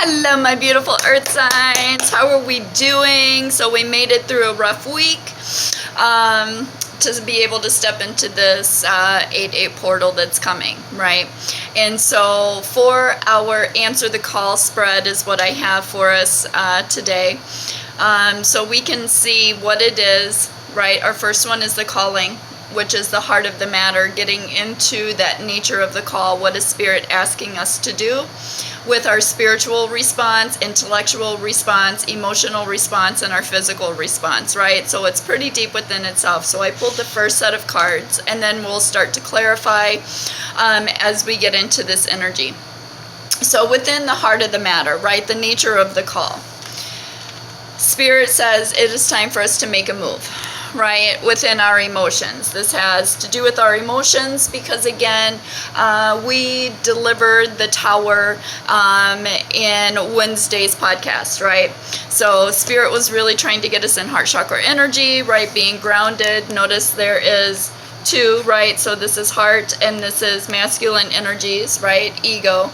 Hello, my beautiful earth signs. How are we doing? So we made it through a rough week to be able to step into this 8/8 portal that's coming, right? And so for our answer the call spread is what I have for us today. So we can see what it is, right? Our first one is the calling, which is the heart of the matter, getting into that nature of the call. What is Spirit asking us to do with our spiritual response, intellectual response, emotional response, and our physical response, right? So it's pretty deep within itself. So I pulled the first set of cards, and then we'll start to clarify as we get into this energy. So within the heart of the matter, right, the nature of the call, Spirit says it is time for us to make a move, right, within our emotions. This has to do with our emotions because, again, we delivered the tower in Wednesday's podcast, right? So Spirit was really trying to get us in heart chakra energy, right, being grounded. Notice there is two, right? So this is heart and this is masculine energies, right? Ego,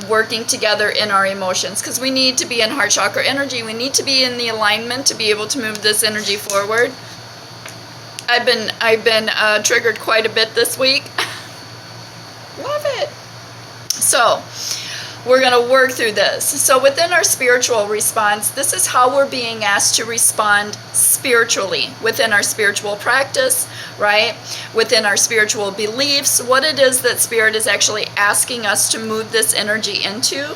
working together in our emotions, because we need to be in heart chakra energy. We need to be in the alignment to be able to move this energy forward. I've been triggered quite a bit this week. Love it. So we're going to work through this. So within our spiritual response, this is how we're being asked to respond spiritually within our spiritual practice, right? Within our spiritual beliefs, what it is that Spirit is actually asking us to move this energy into.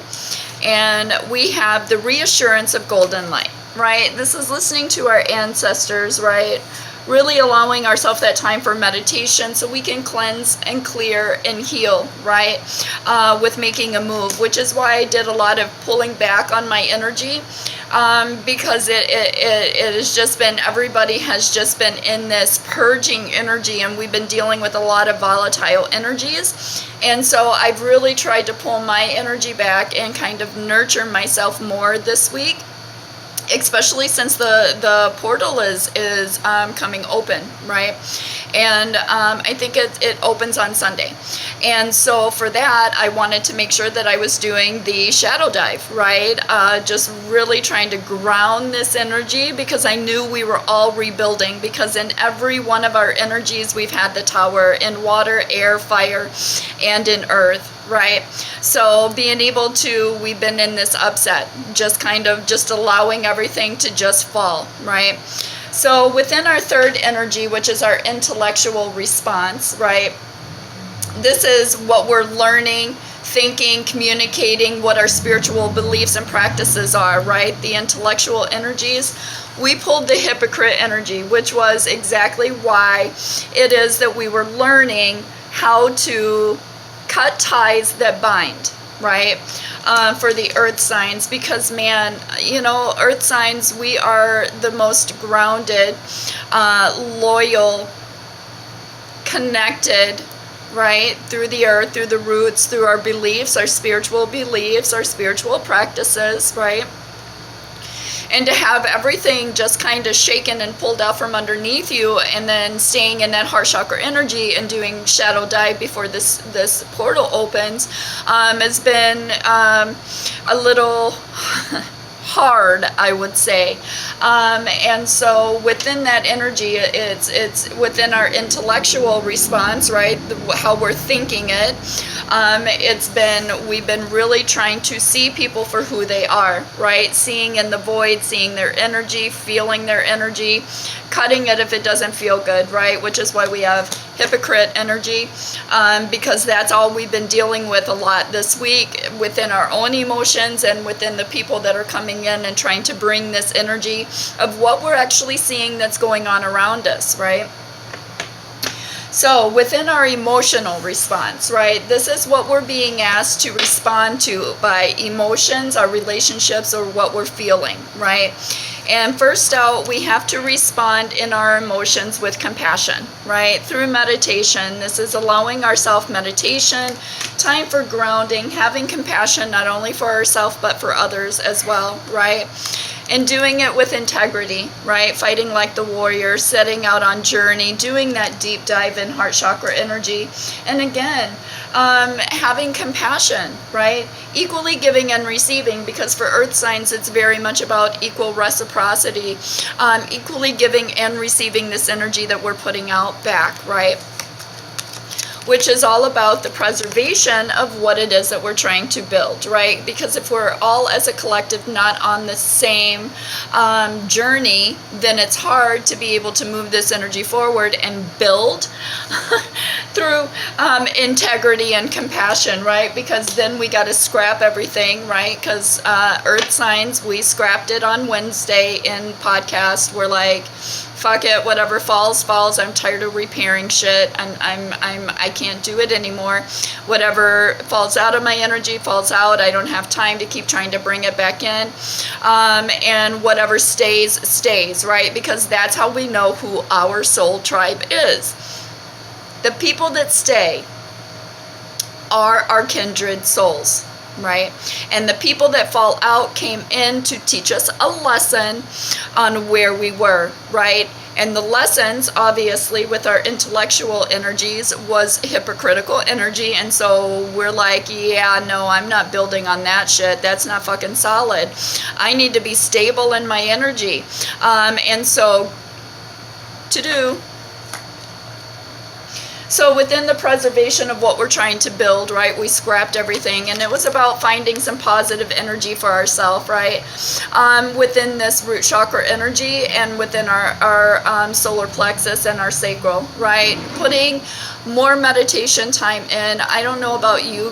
And we have the reassurance of golden light, right? This is listening to our ancestors, right? Really allowing ourselves that time for meditation so we can cleanse and clear and heal, right? With making a move, which is why I did a lot of pulling back on my energy, because it has just been, everybody has just been in this purging energy, and we've been dealing with a lot of volatile energies. And so I've really tried to pull my energy back and kind of nurture myself more this week, especially since the portal is coming open, right? And I think it opens on Sunday. And so for that, I wanted to make sure that I was doing the shadow dive, right? Just really trying to ground this energy, because I knew we were all rebuilding, because in every one of our energies, we've had the tower in water, air, fire, and in earth, right? So being able to, we've been in this upset, just allowing everything to just fall, right? So within our third energy, which is our intellectual response, right? This is what we're learning, thinking, communicating, what our spiritual beliefs and practices are, right? The intellectual energies. We pulled the hypocrite energy, which was exactly why it is that we were learning how to cut ties that bind, right? For the earth signs, because man, earth signs, we are the most grounded, loyal, connected, right? Through the earth, through the roots, through our beliefs, our spiritual practices, right? And to have everything just kind of shaken and pulled out from underneath you, and then staying in that heart chakra energy and doing shadow dive before this portal opens has been a little hard, I would say. And so within that energy, it's within our intellectual response, right? How we're thinking it. We've been really trying to see people for who they are, right? Seeing in the void, seeing their energy, feeling their energy, cutting it if it doesn't feel good, right? Which is why we have hypocrite energy, because that's all we've been dealing with a lot this week within our own emotions and within the people that are coming in and trying to bring this energy of what we're actually seeing that's going on around us, right? So within our emotional response, right, this is what we're being asked to respond to by emotions, our relationships, or what we're feeling, right? And first out, we have to respond in our emotions with compassion, right? Through meditation. This is allowing our self-meditation, time for grounding, having compassion not only for ourselves but for others as well, right? and doing it with integrity, right? Fighting like the warrior, setting out on journey, doing that deep dive in heart chakra energy. And again, having compassion, right? Equally giving and receiving, because for earth signs, it's very much about equal reciprocity, equally giving and receiving this energy that we're putting out back, right? Which is all about the preservation of what it is that we're trying to build, right? Because if we're all as a collective not on the same journey, then it's hard to be able to move this energy forward and build through integrity and compassion, right? Because then we got to scrap everything, right? Because earth signs, we scrapped it on Wednesday in podcast. We're like, fuck it, whatever falls, falls. I'm tired of repairing shit. I can't do it anymore. Whatever falls out of my energy falls out. I don't have time to keep trying to bring it back in. And whatever stays, stays, right? Because that's how we know who our soul tribe is. The people that stay are our kindred souls, right? And the people that fall out came in to teach us a lesson on where we were, right? And the lessons, obviously, with our intellectual energies was hypocritical energy. And so we're like, yeah, no, I'm not building on that shit. That's not fucking solid. I need to be stable in my energy. And so So within the preservation of what we're trying to build, right, we scrapped everything, and it was about finding some positive energy for ourselves, right, within this root chakra energy and within our solar plexus and our sacral, right, putting more meditation time in. I don't know about you,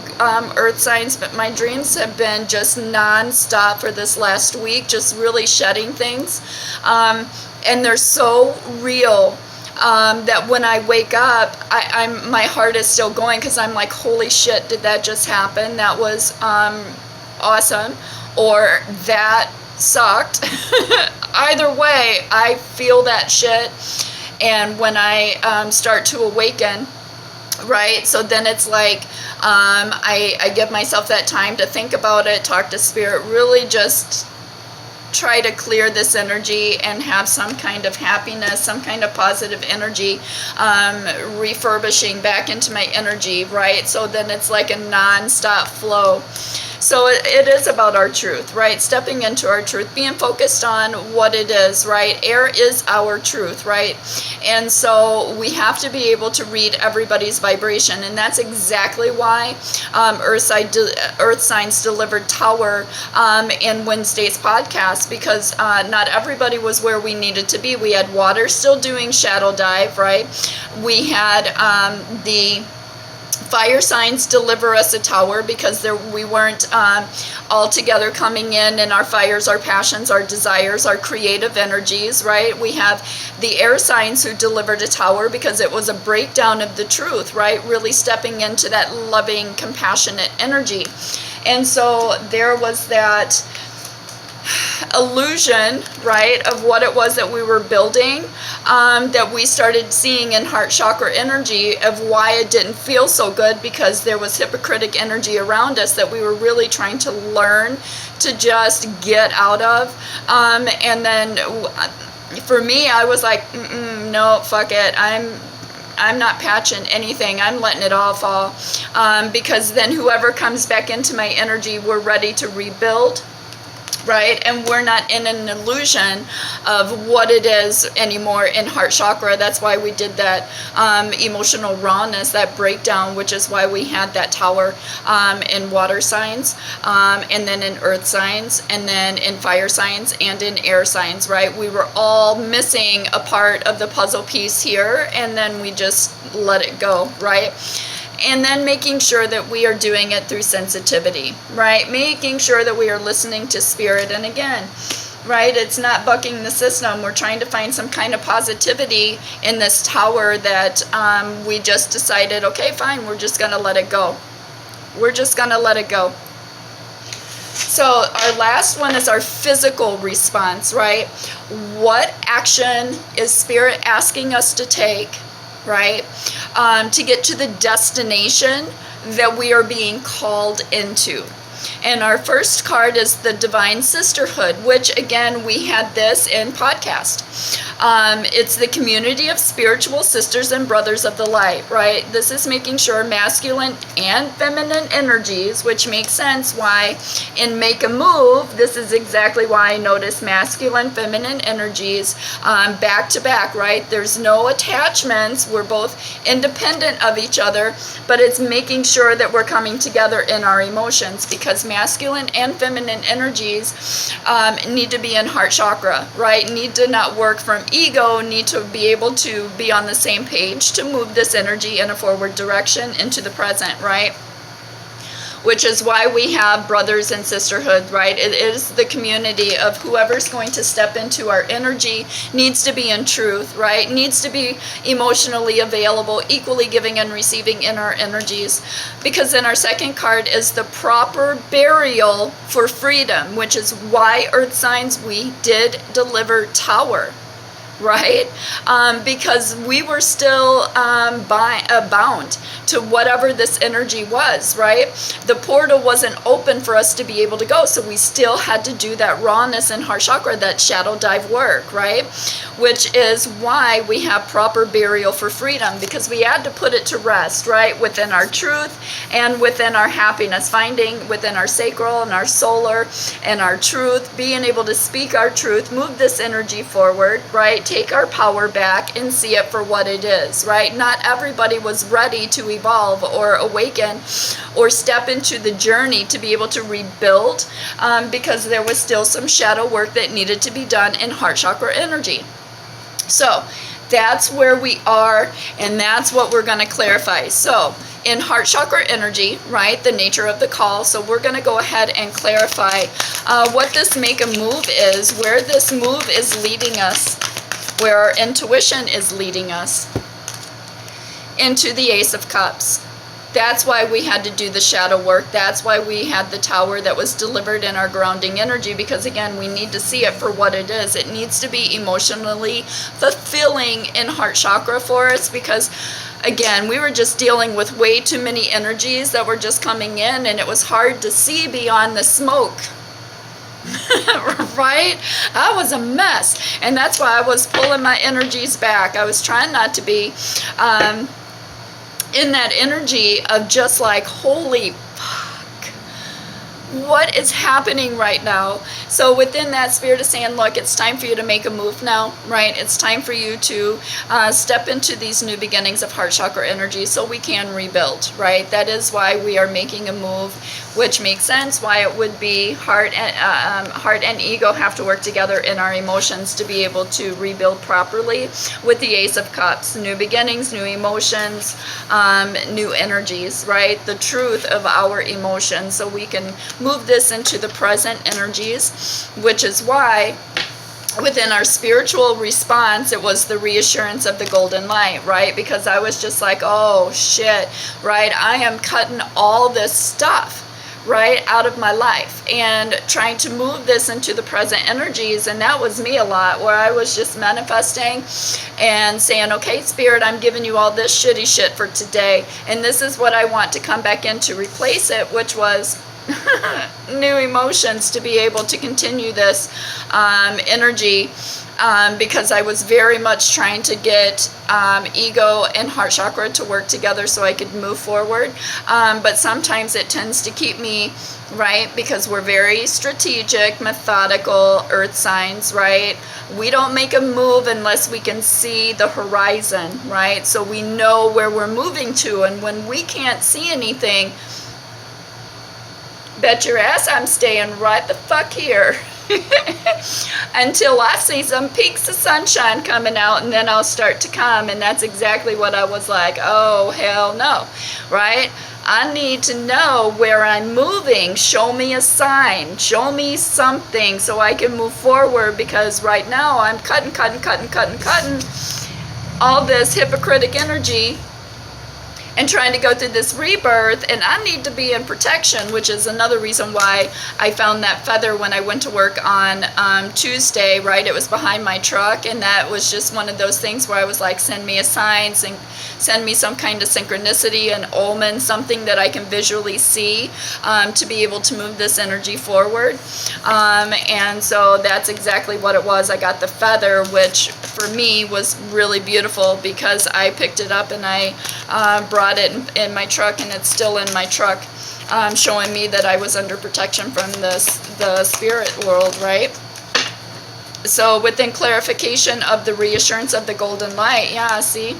earth signs, but my dreams have been just non-stop for this last week, just really shedding things, and they're so real. That when I wake up, my heart is still going, because I'm like, holy shit, did that just happen? That was awesome, or that sucked. Either way, I feel that shit, and when I start to awaken, right, so then it's like I give myself that time to think about it, talk to spirit, really just try to clear this energy and have some kind of happiness, some kind of positive energy, refurbishing back into my energy, right? So then it's like a non-stop flow. So it is about our truth, right? Stepping into our truth, being focused on what it is, right? Air is our truth, right? And so we have to be able to read everybody's vibration, and that's exactly why Earth Signs delivered Tower in Wednesday's podcast, because not everybody was where we needed to be. We had Water still doing shadow dive, right? We had the fire signs deliver us a tower, because we weren't all together coming in, and our fires, our passions, our desires, our creative energies, right? We have the air signs who delivered a tower, because it was a breakdown of the truth, right? Really stepping into that loving, compassionate energy. And so there was that illusion, right, of what it was that we were building, that we started seeing in heart chakra energy, of why it didn't feel so good, because there was hypocritic energy around us that we were really trying to learn to just get out of. And then for me, I was like, no, fuck it, I'm not patching anything. I'm letting it all fall, because then whoever comes back into my energy, we're ready to rebuild, right? And we're not in an illusion of what it is anymore in heart chakra. That's why we did that emotional rawness, that breakdown, which is why we had that tower in water signs, and then in earth signs, and then in fire signs, and in air signs, right? We were all missing a part of the puzzle piece here, and then we just let it go, right? And then making sure that we are doing it through sensitivity, right? Making sure that we are listening to spirit. And again, right, it's not bucking the system. We're trying to find some kind of positivity in this tower that we just decided, okay, fine, we're just going to let it go. We're just going to let it go. So our last one is our physical response, right? What action is spirit asking us to take, right, to get to the destination that we are being called into? And our first card is the Divine Sisterhood, which again, we had this in podcast. It's the community of spiritual sisters and brothers of the light, right? This is making sure masculine and feminine energies, which makes sense why in Make a Move, this is exactly why I notice masculine, feminine energies back to back, right? There's no attachments. We're both independent of each other, but it's making sure that we're coming together in our emotions, because masculine and feminine energies need to be in heart chakra, right? Need to not work from ego, need to be able to be on the same page to move this energy in a forward direction into the present, right? Which is why we have brothers and sisterhood, right? It is the community of whoever's going to step into our energy needs to be in truth, right? Needs to be emotionally available, equally giving and receiving in our energies. Because then our second card is the proper burial for freedom, which is why Earth signs, we did deliver Tower, right? Because we were still bound to whatever this energy was, right? The portal wasn't open for us to be able to go, so we still had to do that rawness in heart chakra, that shadow dive work, right? Which is why we have proper burial for freedom, because we had to put it to rest, right? Within our truth and within our happiness, finding within our sacral and our solar and our truth, being able to speak our truth, move this energy forward, right? Take our power back and see it for what it is, right? Not everybody was ready to evolve or awaken or step into the journey to be able to rebuild, because there was still some shadow work that needed to be done in heart chakra energy. So that's where we are, and that's what we're going to clarify. So in heart chakra energy, right, the nature of the call, so we're going to go ahead and clarify what this Make a Move is, where this move is leading us, where our intuition is leading us into the Ace of Cups. That's why we had to do the shadow work. That's why we had the Tower that was delivered in our grounding energy, because again, we need to see it for what it is. It needs to be emotionally fulfilling in heart chakra for us, because again, we were just dealing with way too many energies that were just coming in, and it was hard to see beyond the smoke. Right? That was a mess. And that's why I was pulling my energies back. I was trying not to be in that energy of just like, holy fuck, what is happening right now? So within that spirit of saying, look, it's time for you to make a move now, right? It's time for you to step into these new beginnings of heart chakra energy so we can rebuild, right? That is why we are making a move, which makes sense why it would be heart and ego have to work together in our emotions to be able to rebuild properly with the Ace of Cups. New beginnings, new emotions, new energies, right? The truth of our emotions, so we can move this into the present energies, which is why within our spiritual response, it was the reassurance of the golden light, right? Because I was just like, oh shit, right? I am cutting all this stuff, right, out of my life and trying to move this into the present energies. And that was me a lot, where I was just manifesting and saying, okay, Spirit, I'm giving you all this shitty shit for today, and this is what I want to come back in to replace it, which was new emotions to be able to continue this energy, because I was very much trying to get ego and heart chakra to work together so I could move forward. But sometimes it tends to keep me, right, because we're very strategic, methodical earth signs, right? We don't make a move unless we can see the horizon, right? So we know where we're moving to, and when we can't see anything, bet your ass I'm staying right the fuck here until I see some peaks of sunshine coming out, and then I'll start to come. And that's exactly what I was like, oh hell no, right? I need to know where I'm moving. Show me a sign, show me something so I can move forward, because right now I'm cutting all this hypocritic energy. and trying to go through this rebirth, and I need to be in protection, which is another reason why I found that feather when I went to work on Tuesday, right? It was behind my truck, and that was just one of those things where I was like, send me a sign, send me some kind of synchronicity, an omen, something that I can visually see to be able to move this energy forward. And so that's exactly what it was. I got the feather, which for me was really beautiful because I picked it up and I brought it in my truck, and it's still in my truck, showing me that I was under protection from the spirit world, right? So within clarification of the reassurance of the golden light, yeah, see?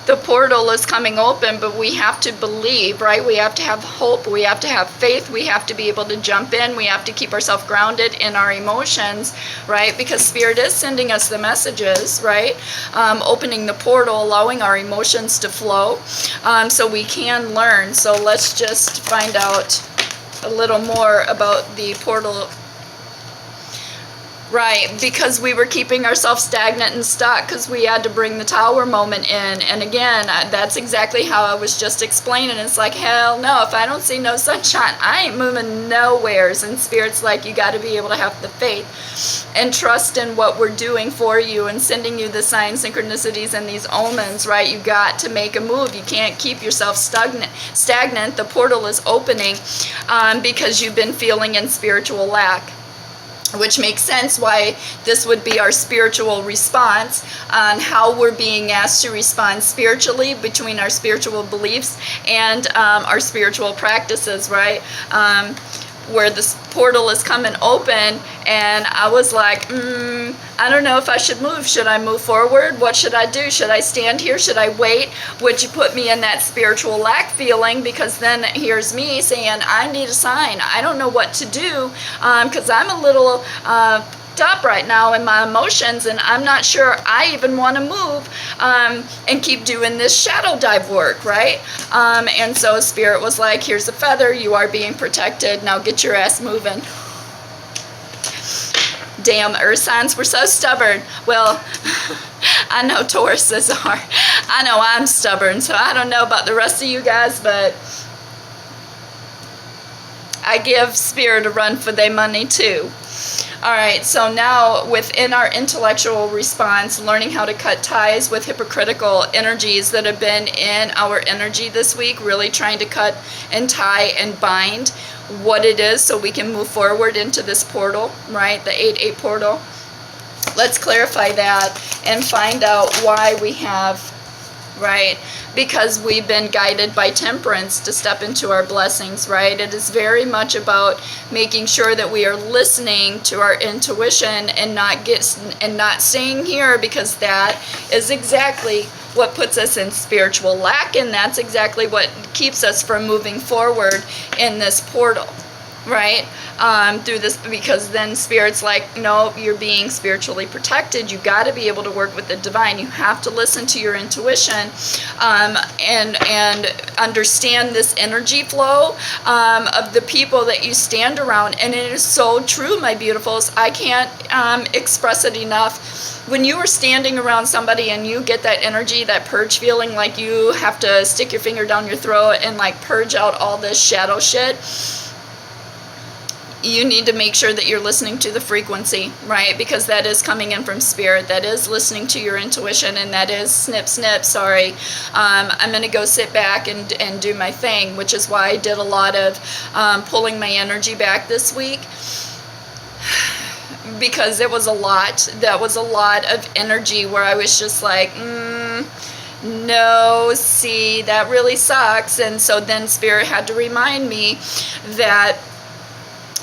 The portal is coming open, but we have to believe, right? We have to have hope. We have to have faith. We have to be able to jump in. We have to keep ourselves grounded in our emotions, right? Because Spirit is sending us the messages, right? Opening the portal, allowing our emotions to flow, so we can learn. So let's just find out a little more about the portal. Right, because we were keeping ourselves stagnant and stuck because we had to bring the tower moment in. And again, that's exactly how I was just explaining. It's like, hell no, if I don't see no sunshine, I ain't moving nowheres. And Spirit's like, you got to be able to have the faith and trust in what we're doing for you and sending you the signs, synchronicities, and these omens, right? You got to make a move. You can't keep yourself stagnant. The portal is opening because you've been feeling in spiritual lack, which makes sense why this would be our spiritual response on how we're being asked to respond spiritually between our spiritual beliefs and our spiritual practices, right? Where this portal is coming open, and I was like, I don't know if I should move. Should I move forward? What should I do? Should I stand here? Should I wait? Which put me in that spiritual lack feeling, because then here's me saying, I need a sign. I don't know what to do because I'm a little up right now in my emotions, and I'm not sure I even want to move and keep doing this shadow dive work, right? And so Spirit was like, here's a feather, you are being protected, now get your ass moving. Damn, earth signs, we're so stubborn. Well, I know Tauruses are. I know I'm stubborn, so I don't know about the rest of you guys, but I give Spirit a run for their money too. All right, so now within our intellectual response, learning how to cut ties with hypocritical energies that have been in our energy this week, really trying to cut and tie and bind what it is so we can move forward into this portal, right? The 8-8 portal. Let's clarify that and find out why we have, right? Because we've been guided by temperance to step into our blessings, right? It is very much about making sure that we are listening to our intuition and not staying here, because that is exactly what puts us in spiritual lack, and that's exactly what keeps us from moving forward in this portal, right? Through this, because then Spirit's like, no, you're being spiritually protected. You got to be able to work with the divine. You have to listen to your intuition and understand this energy flow of the people that you stand around. And it is so true, my beautifuls. I can't express it enough. When you are standing around somebody and you get that energy, that purge feeling, like you have to stick your finger down your throat and like purge out all this shadow shit, you need to make sure that you're listening to the frequency, right? Because that is coming in from Spirit. That is listening to your intuition, and that is snip, snip, sorry. I'm going to go sit back and do my thing, which is why I did a lot of pulling my energy back this week, because it was a lot. That was a lot of energy where I was just like, no, see, that really sucks. And so then Spirit had to remind me that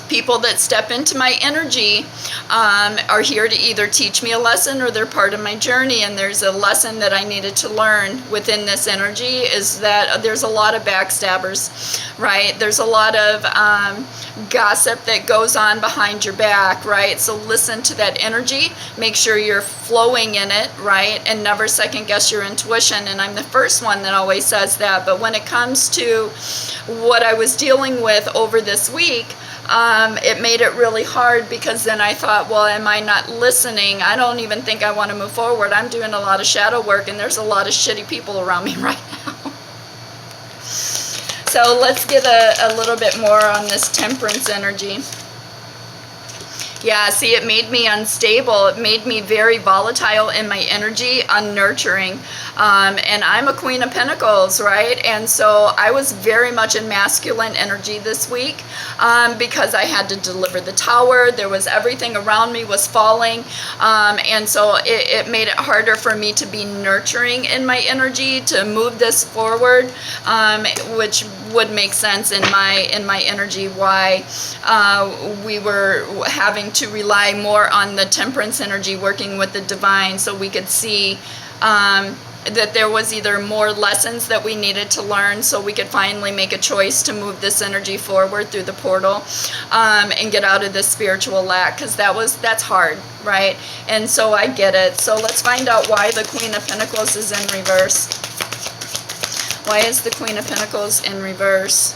people that step into my energy are here to either teach me a lesson or they're part of my journey. And there's a lesson that I needed to learn within this energy, is that there's a lot of backstabbers, right? There's a lot of gossip that goes on behind your back, right? So listen to that energy, make sure you're flowing in it, right? And never second guess your intuition. And I'm the first one that always says that. But when it comes to what I was dealing with over this week, it made it really hard, because then I thought, well, am I not listening? I don't even think I want to move forward. I'm doing a lot of shadow work, and there's a lot of shitty people around me right now. So let's get a little bit more on this temperance energy. Yeah, see, it made me unstable. It made me very volatile in my energy, unnurturing. And I'm a Queen of Pentacles, right? And so I was very much in masculine energy this week, because I had to deliver the tower. There was everything around me was falling. And so it made it harder for me to be nurturing in my energy, to move this forward, which would make sense in my energy, why we were having to rely more on the temperance energy, working with the divine, so we could see that there was either more lessons that we needed to learn, so we could finally make a choice to move this energy forward through the portal, and get out of this spiritual lack, because that's hard, right? And so I get it. So let's find out why the Queen of Pentacles is in reverse. Why is the Queen of Pentacles in reverse?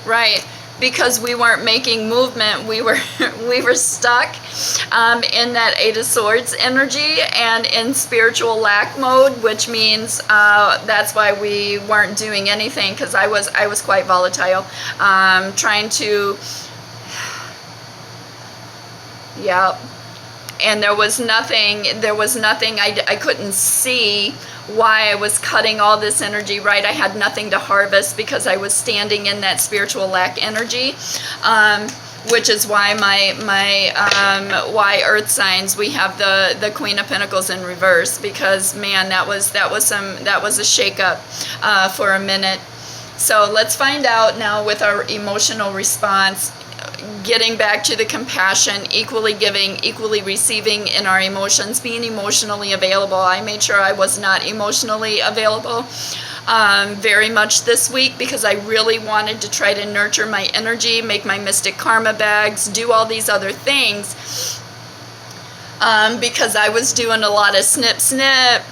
Right, because we weren't making movement. We were stuck in that Eight of Swords energy and in spiritual lack mode, which means that's why we weren't doing anything, because I was quite volatile, trying to, yeah. And there was nothing, I couldn't see why I was cutting all this energy, right? I had nothing to harvest, because I was standing in that spiritual lack energy, which is why why earth signs, we have the Queen of Pentacles in reverse, because man, that was a shake-up for a minute. So let's find out now with our emotional response, getting back to the compassion, equally giving, equally receiving in our emotions, being emotionally available. I made sure I was not emotionally available very much this week, because I really wanted to try to nurture my energy, make my Mystic Karma bags, do all these other things, because I was doing a lot of snip. Sorry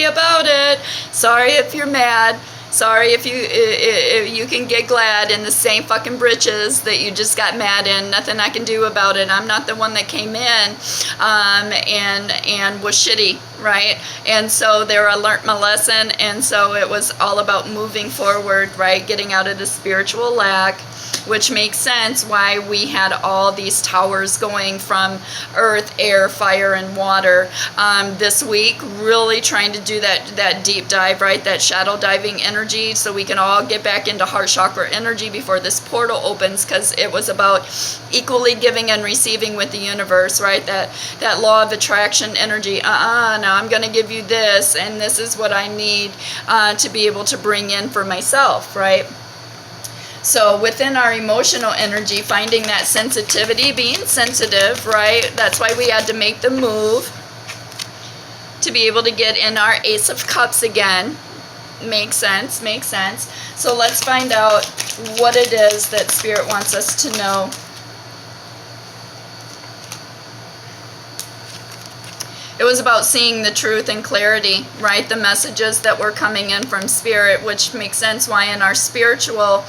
about it. Sorry if you're mad. Sorry if you can get glad in the same fucking britches that you just got mad in. Nothing I can do about it. I'm not the one that came in and was shitty, right? And so there I learnt my lesson, and so it was all about moving forward, right? Getting out of the spiritual lack, which makes sense why we had all these towers going from earth, air, fire, and water this week. Really trying to do that deep dive, right? That shadow diving energy, so we can all get back into heart chakra energy before this portal opens, because it was about equally giving and receiving with the universe, right? That law of attraction energy. Now I'm going to give you this, and this is what I need to be able to bring in for myself, right? So within our emotional energy, finding that sensitivity, being sensitive, right? That's why we had to make the move to be able to get in our Ace of Cups again. Makes sense, makes sense. So let's find out what it is that Spirit wants us to know. It was about seeing the truth and clarity, right? The messages that were coming in from Spirit, which makes sense why in our spiritual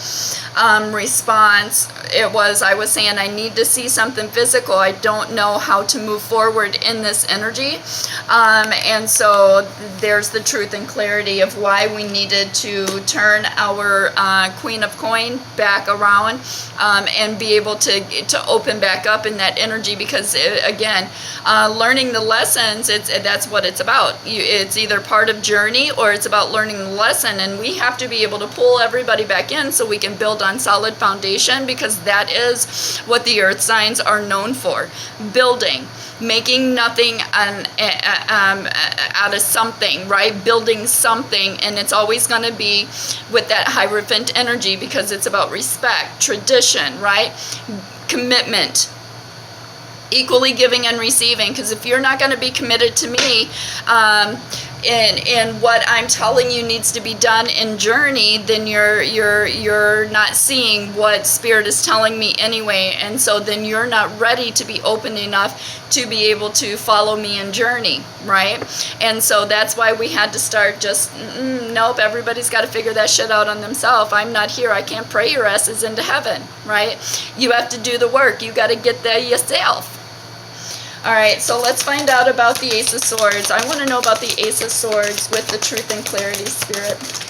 response, I was saying I need to see something physical. I don't know how to move forward in this energy. And so there's the truth and clarity of why we needed to turn our Queen of Coin back around and be able to open back up in that energy, because again, learning the lessons, that's what it's about. It's either part of journey or it's about learning the lesson, and we have to be able to pull everybody back in so we can build on solid foundation, because that is what the earth signs are known for. Building, making nothing out of something, right? Building something, and it's always going to be with that Hierophant energy, because it's about respect, tradition, right? Commitment. Equally giving and receiving, because if you're not going to be committed to me, in what I'm telling you needs to be done in journey, then you're not seeing what Spirit is telling me anyway, and so then you're not ready to be open enough to be able to follow me in journey, right? And so that's why we had to start just, nope, everybody's got to figure that shit out on themselves. I'm not here. I can't pray your asses into heaven, right? You have to do the work. You got to get there yourself. All right, so let's find out about the Ace of Swords. I want to know about the Ace of Swords with the Truth and Clarity Spirit.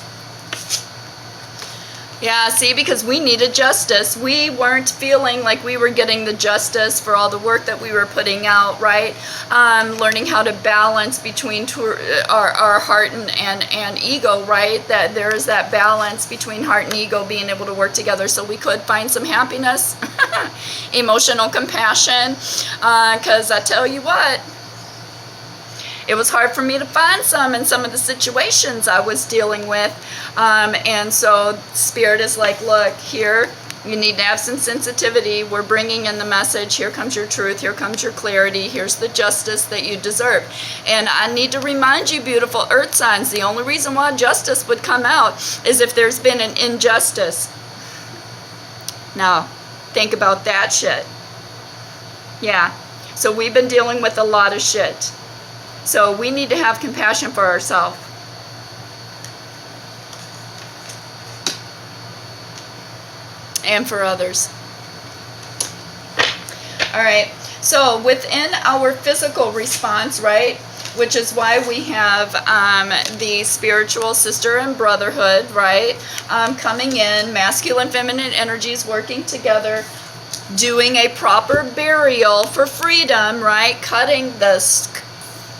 Yeah, see, because we needed justice. We weren't feeling like we were getting the justice for all the work that we were putting out, right? Learning how to balance between our heart and ego, right? That there is that balance between heart and ego being able to work together so we could find some happiness, emotional compassion, because I tell you what, it was hard for me to find some in some of the situations I was dealing with. And so Spirit is like, look, here, you need to have some sensitivity. We're bringing in the message. Here comes your truth. Here comes your clarity. Here's the justice that you deserve. And I need to remind you, beautiful earth signs, the only reason why justice would come out is if there's been an injustice. Now, think about that shit. Yeah. So we've been dealing with a lot of shit. So we need to have compassion for ourselves. And for others. All right. So within our physical response, right, which is why we have the spiritual sister and brotherhood, right, coming in, masculine, feminine energies working together, doing a proper burial for freedom, right, cutting the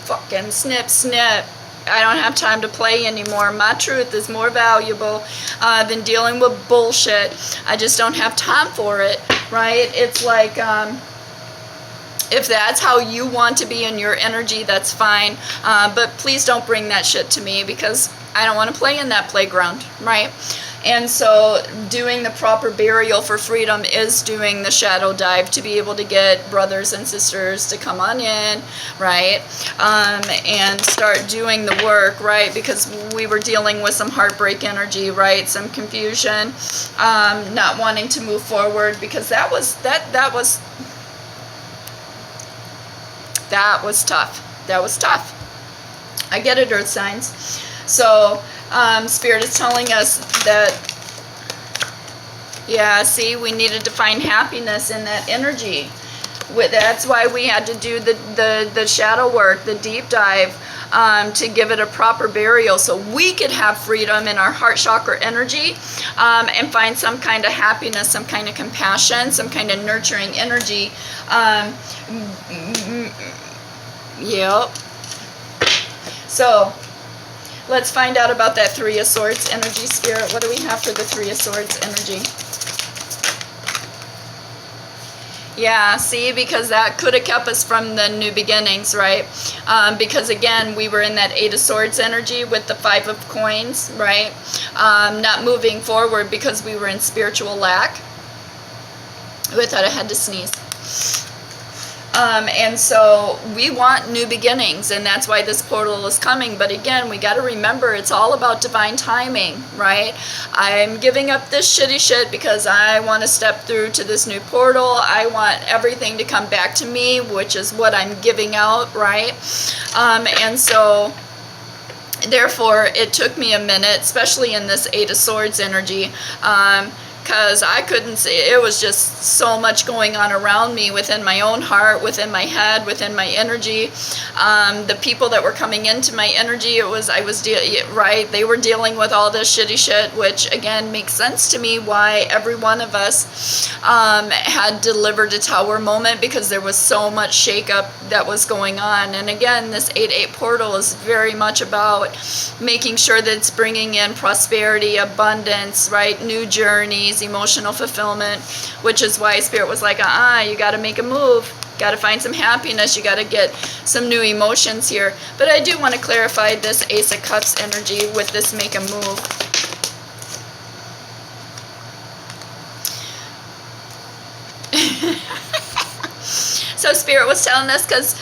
fucking snip. I don't have time to play anymore. My truth is more valuable than dealing with bullshit. I just don't have time for it, right? It's like, if that's how you want to be in your energy, that's fine. But please don't bring that shit to me because I don't want to play in that playground, right? And so doing the proper burial for freedom is doing the shadow dive to be able to get brothers and sisters to come on in, right? And start doing the work, right? Because we were dealing with some heartbreak energy, right? Some confusion, not wanting to move forward because that was tough. That was tough. I get it, earth signs. So Spirit is telling us that, yeah, see, we needed to find happiness in that energy. That's why we had to do the shadow work, the deep dive, to give it a proper burial so we could have freedom in our heart chakra energy, and find some kind of happiness, some kind of compassion, some kind of nurturing energy. Yep. So let's find out about that Three of Swords energy, Spirit. What do we have for the Three of Swords energy? Yeah, see, because that could have kept us from the new beginnings, right? Because again, we were in that Eight of Swords energy with the Five of Coins, right? Not moving forward because we were in spiritual lack. Ooh, I thought I had to sneeze. And so we want new beginnings, and that's why this portal is coming. But again, we got to remember it's all about divine timing, right? I'm giving up this shitty shit because I want to step through to this new portal. I want everything to come back to me, which is what I'm giving out, right? And so therefore, it took me a minute, especially in this Eight of Swords energy, because I couldn't see. It was just so much going on around me, within my own heart, within my head, within my energy. The people that were coming into my energy, right, they were dealing with all this shitty shit, which again makes sense to me why every one of us had delivered a tower moment, because there was so much shakeup that was going on. And again, this 8-8 portal is very much about making sure that it's bringing in prosperity, abundance, right, new journeys, emotional fulfillment, which is why Spirit was like, you got to make a move, got to find some happiness, you got to get some new emotions here. But I do want to clarify this Ace of Cups energy with this make a move. So Spirit was telling us, because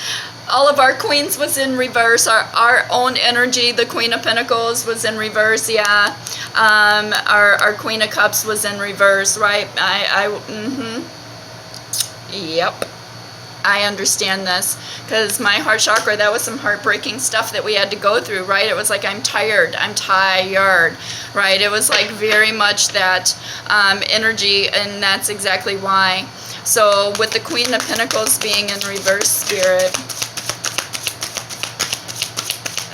all of our queens was in reverse. Our own energy, the Queen of Pentacles was in reverse, yeah. Our Queen of Cups was in reverse, right? Yep. I understand this because my heart chakra, that was some heartbreaking stuff that we had to go through, right? It was like, I'm tired, right? It was like very much that energy, and that's exactly why. So with the Queen of Pentacles being in reverse, Spirit,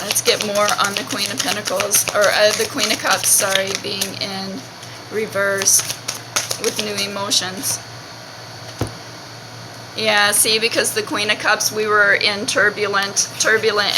let's get more on the Queen of Pentacles, or the Queen of Cups, sorry, being in reverse with new emotions. Yeah, see, because the Queen of Cups, we were in turbulent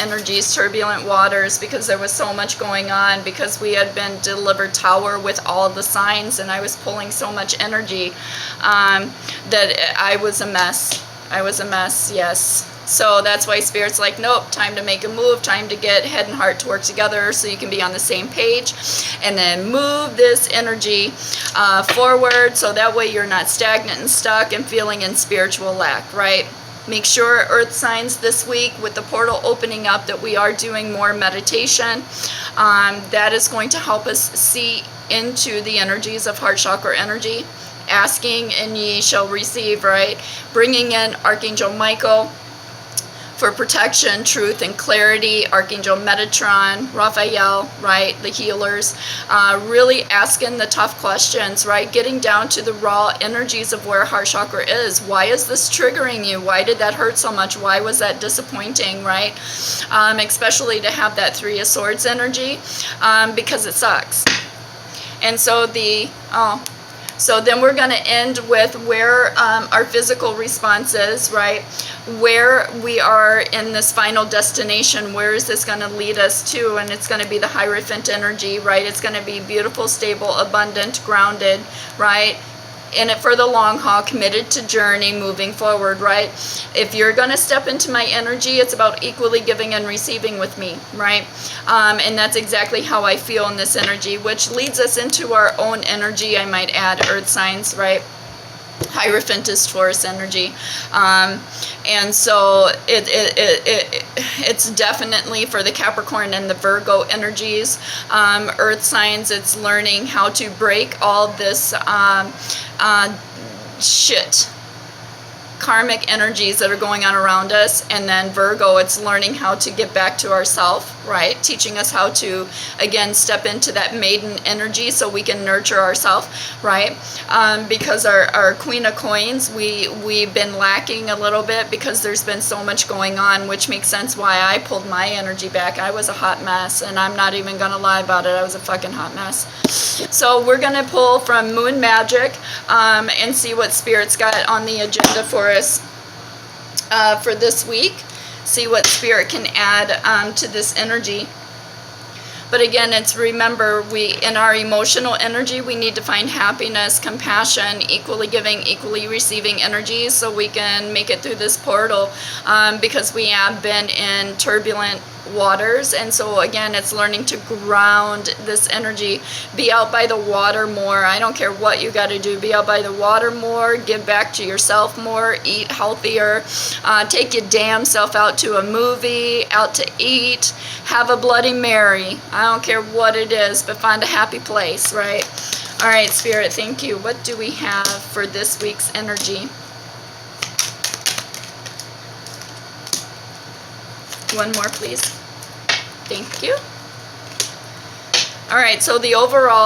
energies, turbulent waters, because there was so much going on, because we had been delivered Tower with all the signs, and I was pulling so much energy that I was a mess. I was a mess, yes. So that's why Spirit's like, nope, time to make a move, time to get head and heart to work together so you can be on the same page, and then move this energy forward, so that way you're not stagnant and stuck and feeling in spiritual lack, right? Make sure, earth signs, this week with the portal opening up, that we are doing more meditation. That is going to help us see into the energies of heart chakra energy. Asking and ye shall receive, right? Bringing in Archangel Michael for protection, truth, and clarity. Archangel Metatron, Raphael, right, the healers, really asking the tough questions, right, getting down to the raw energies of where heart chakra is. Why is this triggering you? Why did that hurt so much? Why was that disappointing, right? Especially to have that Three of Swords energy, because it sucks. And so so then we're going to end with where our physical response is, right? Where we are in this final destination. Where is this going to lead us to? And it's going to be the Hierophant energy, right? It's going to be beautiful, stable, abundant, grounded, right? In it for the long haul, committed to journey, moving forward, right? If you're going to step into my energy, it's about equally giving and receiving with me, right? And that's exactly how I feel in this energy, which leads us into our own energy, I might add, earth signs, right? Hierophant is Taurus energy, and so it's definitely for the Capricorn and the Virgo energies, earth signs. It's learning how to break all this shit, karmic energies that are going on around us. And then Virgo, it's learning how to get back to ourself, right? Teaching us how to, again, step into that maiden energy so we can nurture ourselves, right? Because our Queen of Coins, we've been lacking a little bit because there's been so much going on, which makes sense why I pulled my energy back. I was a hot mess, and I'm not even gonna lie about it. I was a fucking hot mess. So we're gonna pull from Moon Magic and see what Spirit's got on the agenda for us for this week. See what Spirit can add to this energy. But again, it's, remember, we, in our emotional energy, we need to find happiness, compassion, equally giving, equally receiving energies so we can make it through this portal, because we have been in turbulent waters. And so again, it's learning to ground this energy. Be out by the water more. I don't care what you got to do. Be out by the water more. Give back to yourself more. Eat healthier. Take your damn self out to a movie, out to eat. Have a Bloody Mary. I don't care what it is, but find a happy place, right? All right, Spirit, thank you. What do we have for this week's energy? One more, please. Thank you. All right, so the overall